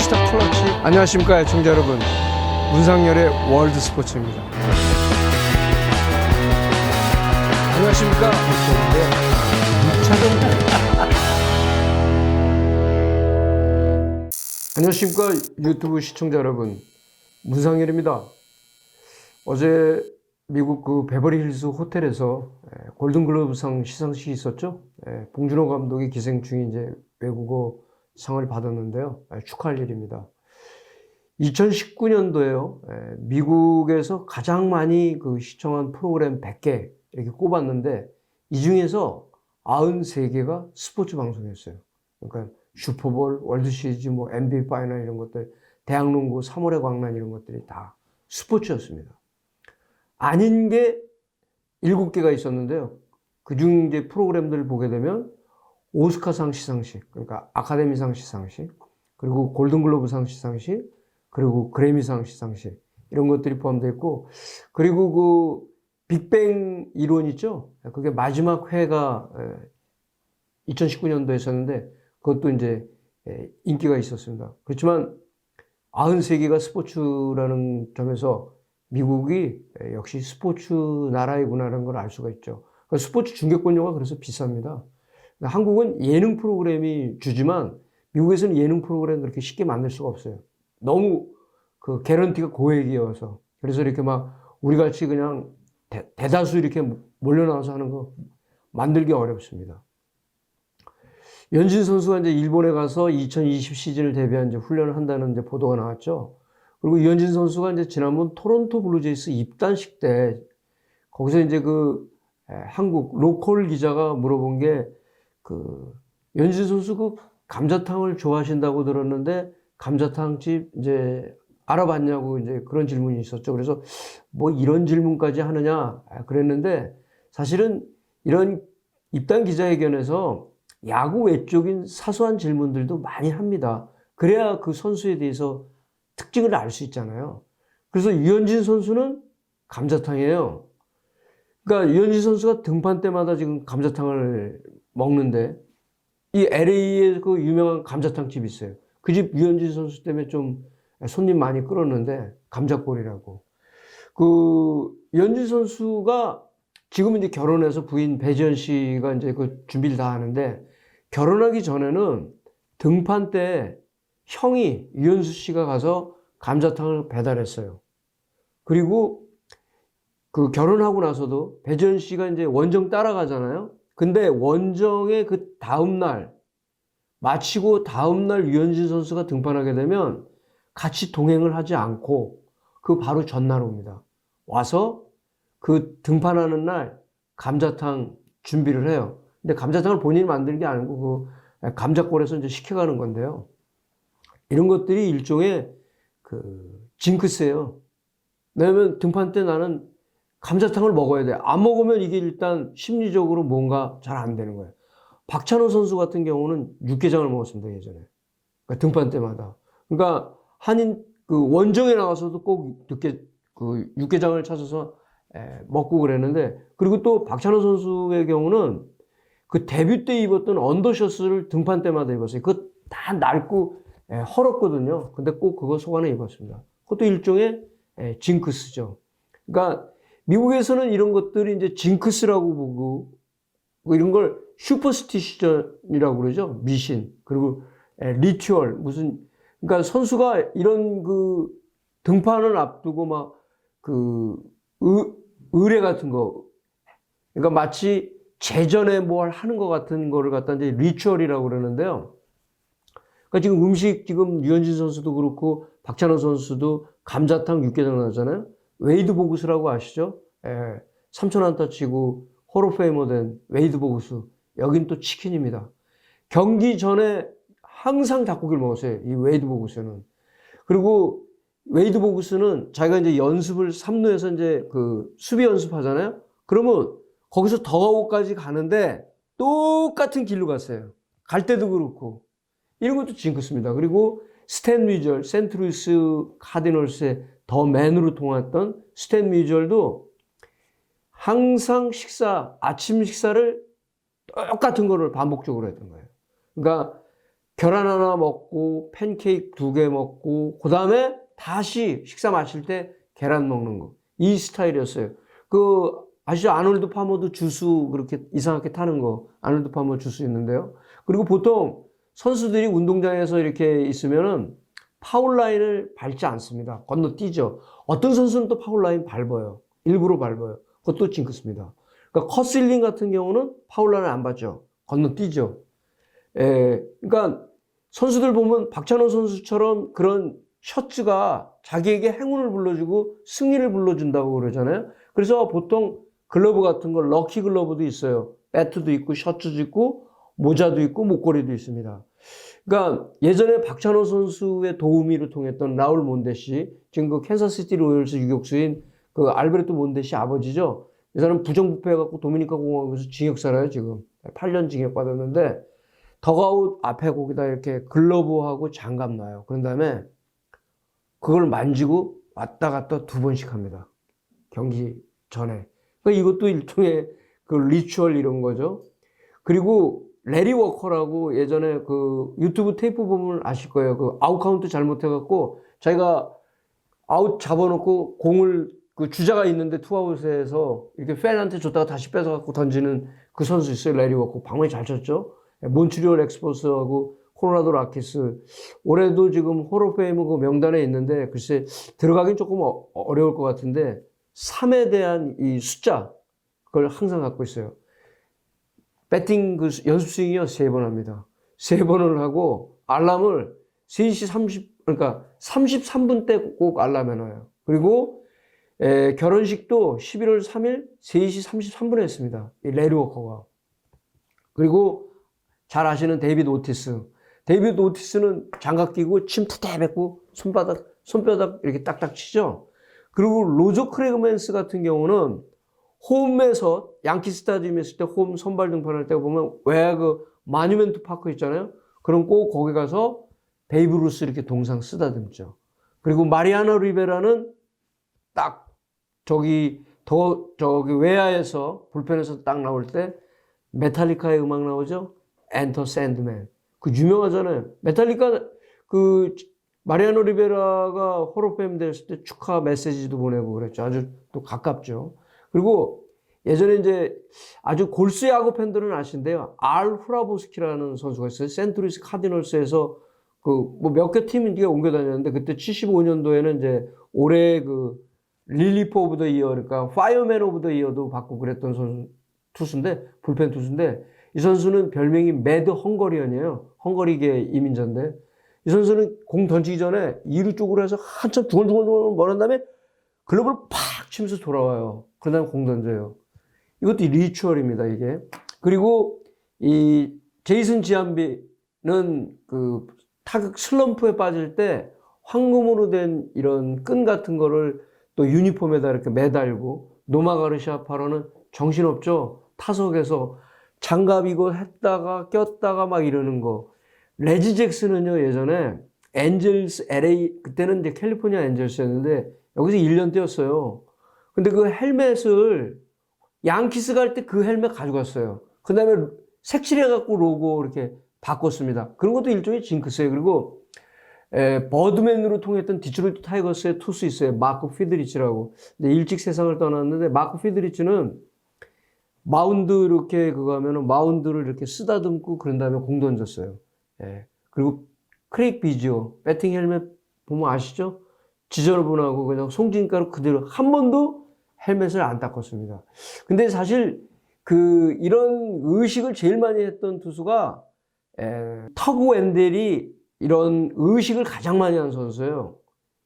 스타 클러치. 안녕하십니까 애청자 여러분, 문상열의 월드 스포츠입니다. 안녕하십니까 안녕하십니까 유튜브 시청자 여러분, 문상열입니다. 어제 미국 그 베버리 힐스 호텔에서 골든글러브상 시상식이 있었죠. 봉준호 감독이 기생충이 이제 외국어 상을 받았는데요. 축하할 일입니다. 2019년도에요. 미국에서 가장 많이 그 시청한 프로그램 100개 이렇게 꼽았는데 이 중에서 93개가 스포츠 방송이었어요. 그러니까 슈퍼볼, 월드시리즈, 뭐 NBA 파이널 이런 것들, 대학농구, 3월의 광란 이런 것들이 다 스포츠였습니다. 아닌 게 7개가 있었는데요. 그중 이제 프로그램들을 보게 되면 오스카상 시상식, 그러니까 아카데미상 시상식, 그리고 골든글로브상 시상식, 그리고 그래미상 시상식 이런 것들이 포함되어 있고, 그리고 그 빅뱅 이론 있죠? 그게 마지막 회가 2019년도에 있었는데 그것도 이제 인기가 있었습니다. 그렇지만 93개가 스포츠라는 점에서 미국이 역시 스포츠 나라이구나라는 걸 알 수가 있죠. 스포츠 중계권료가 그래서 비쌉니다. 한국은 예능 프로그램이 주지만 미국에서는 예능 프로그램 그렇게 쉽게 만들 수가 없어요. 너무 그 개런티가 고액이어서. 그래서 이렇게 막 우리 같이 그냥 대다수 이렇게 몰려나와서 하는 거 만들기 어렵습니다. 연진 선수가 이제 일본에 가서 2020 시즌을 대비한 이제 훈련을 한다는 이제 보도가 나왔죠. 그리고 유현진 선수가 이제 지난번 토론토 블루제이스 입단식 때 거기서 이제 그 한국 로컬 기자가 물어본 게 그 유현진 선수 그 감자탕을 좋아하신다고 들었는데 감자탕집 이제 알아봤냐고 이제 그런 질문이 있었죠. 그래서 뭐 이런 질문까지 하느냐 그랬는데 사실은 이런 입단 기자회견에서 야구 외적인 사소한 질문들도 많이 합니다. 그래야 그 선수에 대해서 특징을 알 수 있잖아요. 그래서 유현진 선수는 감자탕이에요. 그러니까 유현진 선수가 등판 때마다 지금 감자탕을 먹는데 이 LA에 그 유명한 감자탕 집이 있어요. 그 집 유현진 선수 때문에 좀 손님 많이 끌었는데 감자골이라고. 그 유현진 선수가 지금 이제 결혼해서 부인 배지연 씨가 이제 그 준비를 다 하는데 결혼하기 전에는 등판 때 형이 유현수 씨가 가서 감자탕을 배달했어요. 그리고 그 결혼하고 나서도 배지연 씨가 이제 원정 따라가잖아요. 근데 원정의 그 다음날 마치고 다음날 유현진 선수가 등판하게 되면 같이 동행을 하지 않고 그 바로 전날 옵니다. 와서 그 등판하는 날 감자탕 준비를 해요. 근데 감자탕을 본인이 만들는 게 아니고 그 감자골에서 이제 시켜가는 건데요. 이런 것들이 일종의 그 징크스예요. 왜냐면 등판 때 나는 감자탕을 먹어야 돼. 안 먹으면 이게 일단 심리적으로 뭔가 잘 안 되는 거예요. 박찬호 선수 같은 경우는 육개장을 먹었습니다, 예전에. 그러니까 등판 때마다. 그러니까 한인 그 원정에 나가서도 꼭 그 육개장을 찾아서 먹고 그랬는데, 그리고 또 박찬호 선수의 경우는 그 데뷔 때 입었던 언더셔츠를 등판 때마다 입었어요. 그거 다 낡고 헐었거든요. 근데 꼭 그거 속 안에 입었습니다. 그것도 일종의 징크스죠. 그러니까 미국에서는 이런 것들이 이제 징크스라고 보고 이런 걸 슈퍼스티션이라고 그러죠. 미신. 그리고 리추얼 무슨, 그러니까 선수가 이런 그 등판을 앞두고 막 그 의례 같은 거, 그러니까 마치 제전에 뭘 하는 것 같은 거를 갖다 이제 리추얼이라고 그러는데요. 그러니까 지금 음식 지금 유현진 선수도 그렇고 박찬호 선수도 감자탕 육개장 나잖아요. 웨이드 보구스라고 아시죠? 3,000안타 치고 홀오페이머 된 웨이드 보구스. 여긴 또 치킨입니다. 경기 전에 항상 닭고기를 먹었어요. 이 웨이드 보구스는. 그리고 웨이드 보구스는 자기가 이제 연습을 3루에서 이제 그 수비 연습하잖아요. 그러면 거기서 더가웃까지 가는데 똑같은 길로 갔어요. 갈 때도 그렇고. 이런 것도 징크스입니다. 그리고 스탠 뮤절, 센트루이스 카디널스의 더 맨으로 통했던 스탠 뮤절도 항상 아침 식사를 똑같은 거를 반복적으로 했던 거예요. 그러니까 계란 하나 먹고 팬케이크 2개 먹고 그 다음에 다시 식사 마실 때 계란 먹는 거. 이 스타일이었어요. 그 아시죠? 아놀드 파머도 주스 그렇게 이상하게 타는 거. 아놀드 파머 주스 있는데요. 그리고 보통 선수들이 운동장에서 이렇게 있으면은 파울라인을 밟지 않습니다. 건너뛰죠. 어떤 선수는 또 파울라인 밟아요. 일부러 밟아요. 그것도 징크스입니다. 그러니까 커슬링 같은 경우는 파울라인을 안 밟죠. 건너뛰죠. 그러니까 선수들 보면 박찬호 선수처럼 그런 셔츠가 자기에게 행운을 불러주고 승리를 불러준다고 그러잖아요. 그래서 보통 글러브 같은 거 럭키 글러브도 있어요. 배트도 있고 셔츠도 있고 모자도 있고 목걸이도 있습니다. 그러니까 예전에 박찬호 선수의 도우미로 통했던 라울 몬데시, 지금 그 캔사스시티 로열스 유격수인 그 알베르토 몬데시 아버지죠. 이 사람 부정부패해갖고 도미니카 공화국에서 징역 살아요, 지금. 8년 징역 받았는데, 덕아웃 앞에 거기다 이렇게 글러브하고 장갑 놔요. 그런 다음에 그걸 만지고 왔다 갔다 2번씩 합니다. 경기 전에. 그러니까 이것도 일종의 그 리추얼 이런 거죠. 그리고 레리 워커라고 예전에 그 유튜브 테이프 보면 아실 거예요. 그 아웃 카운트 잘못해갖고 자기가 아웃 잡아놓고 공을 그 주자가 있는데 투아웃에서 이렇게 팬한테 줬다가 다시 뺏어갖고 던지는 그 선수 있어요. 레리 워커. 방망이 잘 쳤죠. 몬트리올 엑스포스하고 콜로라도 라키스. 올해도 지금 홀오페이머 그 명단에 있는데 글쎄 들어가긴 조금 어려울 것 같은데 3에 대한 이 숫자 그걸 항상 갖고 있어요. 배팅 그 연습 스윙이요 3번 합니다. 3번을 하고 알람을 3시 30 그러니까 33분 때 꼭 알람 해놔요. 그리고 결혼식도 11월 3일 3시 33분에 했습니다. 이 레리 워커가. 그리고 잘 아시는 데이비드 오티스. 데이비드 오티스는 장갑 끼고 침 태태 뱉고 손바닥 이렇게 딱딱 치죠. 그리고 로저 크레그맨스 같은 경우는 홈에서 양키 스타디움에 있을 때 홈 선발 등판할 때 보면 왜 그 마뉴멘트 파크 있잖아요. 그럼 꼭 거기 가서 베이브 루스 이렇게 동상 쓰다듬죠. 그리고 마리아노 리베라는 딱 저기 외야에서 불펜에서 딱 나올 때 메탈리카의 음악 나오죠. 엔터 샌드맨. 그 유명하잖아요. 메탈리카 그 마리아노 리베라가 홀오페임 됐을 때 축하 메시지도 보내고 그랬죠. 아주 또 가깝죠. 그리고 예전에 이제 아주 골수 야구 팬들은 아신데요. 알 후라보스키라는 선수가 있어요. 센트루이스 카디널스에서 그 뭐 몇 개 팀 이게 옮겨 다녔는데 그때 75년도에는 이제 올해 그 릴리프 오브 더 이어 그러니까 파이어맨 오브 더 이어도 받고 그랬던 선수 투수인데 불펜 투수인데 이 선수는 별명이 매드 헝거리언이에요. 헝거리계 이민자인데 이 선수는 공 던지기 전에 2루 쪽으로 해서 한참 중얼중얼 멀은 다음에 글러브를 팍 치면서 돌아와요. 그 다음에 공 던져요. 이것도 리추얼입니다, 이게. 그리고 이 제이슨 지암비는 그 타격 슬럼프에 빠질 때 황금으로 된 이런 끈 같은 거를 또 유니폼에다 이렇게 매달고 노마 가르시아 파로는 정신없죠. 타석에서 장갑 이거 했다가 꼈다가 막 이러는 거. 레지 잭슨은요, 예전에 엔젤스 LA, 그때는 이제 캘리포니아 엔젤스였는데 여기서 1년 뛰었어요. 근데 그 헬멧을 양키스 갈 때 그 헬멧 가져갔어요. 그 다음에 색칠해갖고 로고 이렇게 바꿨습니다. 그런 것도 일종의 징크스예요. 그리고 버드맨으로 통했던 디트로이트 타이거스의 투수 있어요. 마크 피드리치라고. 근데 일찍 세상을 떠났는데 마크 피드리치는 마운드 이렇게 그거 하면은 마운드를 이렇게 쓰다듬고 그런 다음에 공 던졌어요. 그리고 크레이크 비지오 배팅 헬멧 보면 아시죠? 지저분하고 그냥 송진가루 그대로 한 번도 헬멧을 안 닦았습니다. 근데 사실 이런 의식을 제일 많이 했던 투수가 터그 웬델이 이런 의식을 가장 많이 한 선수예요.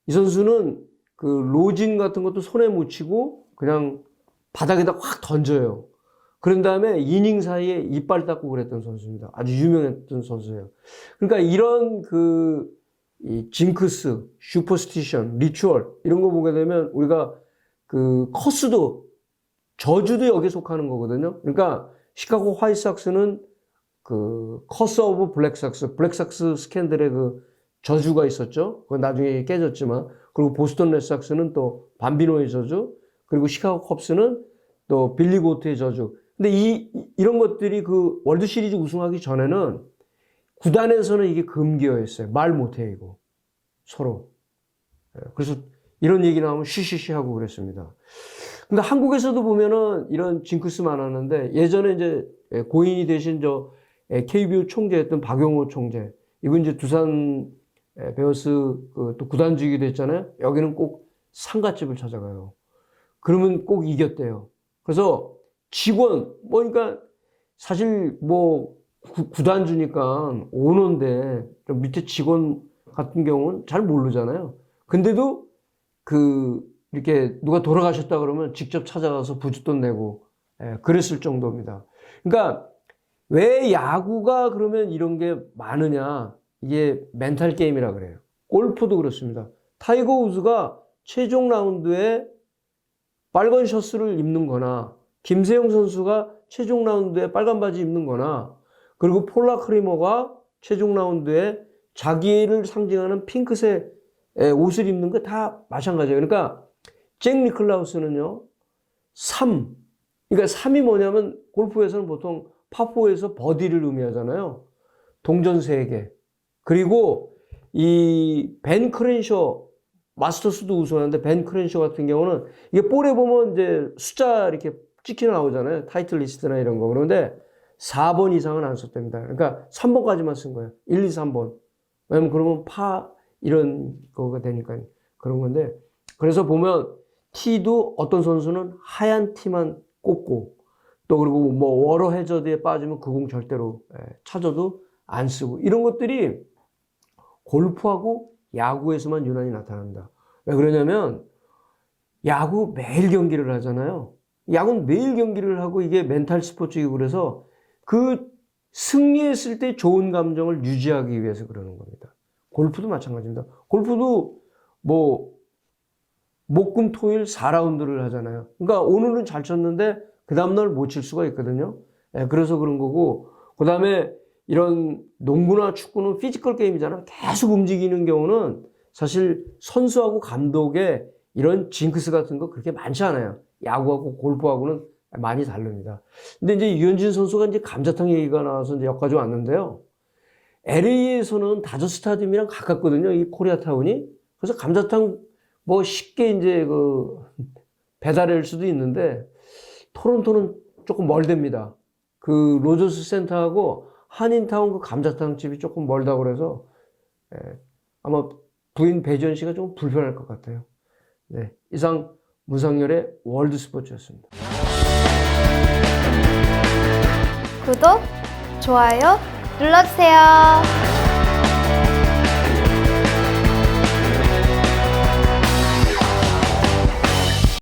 이 선수는 그 로진 같은 것도 손에 묻히고 그냥 바닥에다 확 던져요. 그런 다음에 이닝 사이에 이빨 닦고 그랬던 선수입니다. 아주 유명했던 선수예요. 그러니까 이런 이 징크스, 슈퍼스티션, 리추얼 이런 거 보게 되면 우리가 그 커스도 저주도 여기에 속하는 거거든요. 그러니까 시카고 화이트삭스는 그 커스 오브 블랙삭스 스캔들의 그 저주가 있었죠. 그건 나중에 깨졌지만 그리고 보스턴 레드삭스는 또 밤비노의 저주 그리고 시카고 컵스는 또 빌리 고트의 저주. 근데 이런 것들이 그 월드 시리즈 우승하기 전에는 구단에서는 이게 금기어였어요. 말 못해 이거 서로. 그래서 이런 얘기 나오면 쉬쉬쉬 하고 그랬습니다. 근데 한국에서도 보면은 이런 징크스 많았는데 예전에 이제 고인이 되신 저 KBO 총재였던 박용호 총재, 이분 이제 두산 베어스 또 구단주이기도 했잖아요. 여기는 꼭 상갓집을 찾아가요. 그러면 꼭 이겼대요. 그래서 직원, 그러니까 사실 구단주니까 오너인데 밑에 직원 같은 경우는 잘 모르잖아요. 근데도 이렇게 누가 돌아가셨다 그러면 직접 찾아가서 부숩돈 내고 그랬을 정도입니다. 그러니까 왜 야구가 그러면 이런 게 많으냐? 이게 멘탈 게임이라 그래요. 골프도 그렇습니다. 타이거 우즈가 최종 라운드에 빨간 셔츠를 입는 거나, 김세영 선수가 최종 라운드에 빨간 바지 입는 거나, 그리고 폴라 크리머가 최종 라운드에 자기를 상징하는 핑크색 옷을 입는 거 다 마찬가지예요. 그러니까 잭 니클라우스는요, 3. 그러니까 3이 뭐냐면 골프에서는 보통 파4에서 버디를 의미하잖아요. 동전 3개. 그리고 이 벤 크렌셔, 마스터스도 우승하는데 벤 크렌셔 같은 경우는 이게 볼에 보면 이제 숫자 이렇게 찍혀 나오잖아요. 타이틀 리스트나 이런 거. 그런데 4번 이상은 안 썼답니다. 그러니까 3번까지만 쓴 거예요. 1, 2, 3번. 왜냐면 그러면 이런 거가 되니까 그런 건데. 그래서 보면 티도 어떤 선수는 하얀 티만 꽂고, 또 그리고 워러 해저드에 빠지면 그 공 절대로 찾아도 안 쓰고, 이런 것들이 골프하고 야구에서만 유난히 나타난다. 왜 그러냐면 야구 매일 경기를 하잖아요. 야구는 매일 경기를 하고 이게 멘탈 스포츠이고, 그래서 그 승리했을 때 좋은 감정을 유지하기 위해서 그러는 겁니다. 골프도 마찬가지입니다. 골프도 목, 금, 토일 4라운드를 하잖아요. 그러니까 오늘은 잘 쳤는데 그 다음날 못 칠 수가 있거든요. 그래서 그런 거고, 그 다음에 이런 농구나 축구는 피지컬 게임이잖아. 계속 움직이는 경우는 사실 선수하고 감독의 이런 징크스 같은 거 그렇게 많지 않아요. 야구하고 골프하고는 많이 다릅니다. 근데 이제 유현진 선수가 이제 감자탕 얘기가 나와서 이제 여기까지 왔는데요. LA에서는 다저 스타디움이랑 가깝거든요. 이 코리아타운이. 그래서 감자탕 쉽게 이제 배달할 수도 있는데, 토론토는 조금 멀답니다. 그 로저스 센터하고 한인타운 그 감자탕 집이 조금 멀다고 그래서 아마 부인 배지연 씨가 좀 불편할 것 같아요. 네, 이상 문상열의 월드 스포츠였습니다. 구독, 좋아요 눌러주세요.